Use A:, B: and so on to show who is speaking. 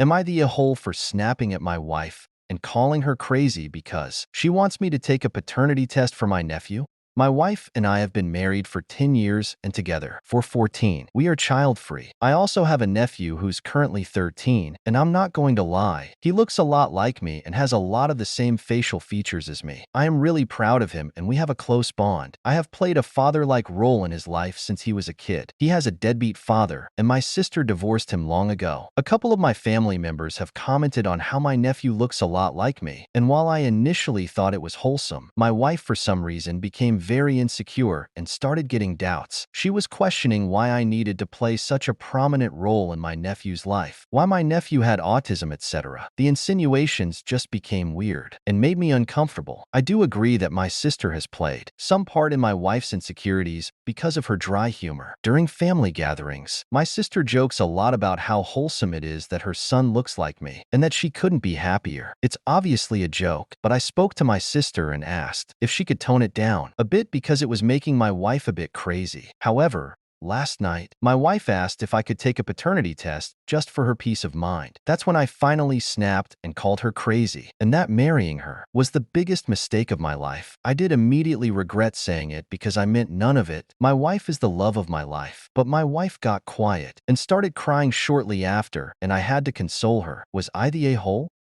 A: Am I the a-hole for snapping at my wife and calling her crazy because she wants me to take a paternity test for my nephew? My wife and I have been married for 10 years and together for 14. We are child-free. I also have a nephew who's currently 13, and I'm not going to lie. He looks a lot like me and has a lot of the same facial features as me. I am really proud of him and we have a close bond. I have played a father-like role in his life since he was a kid. He has a deadbeat father, and my sister divorced him long ago. A couple of my family members have commented on how my nephew looks a lot like me, and while I initially thought it was wholesome, my wife for some reason became very insecure and started getting doubts. She was questioning why I needed to play such a prominent role in my nephew's life, why my nephew had autism, etc. The insinuations just became weird and made me uncomfortable. I do agree that my sister has played some part in my wife's insecurities because of her dry humor. During family gatherings, my sister jokes a lot about how wholesome it is that her son looks like me and that she couldn't be happier. It's obviously a joke, but I spoke to my sister and asked if she could tone it down a bit because it was making my wife a bit crazy. However, last night, my wife asked if I could take a paternity test just for her peace of mind. That's when I finally snapped and called her crazy, and that marrying her was the biggest mistake of my life. I did immediately regret saying it because I meant none of it. My wife is the love of my life, but my wife got quiet and started crying shortly after, and I had to console her. Was I the a-hole?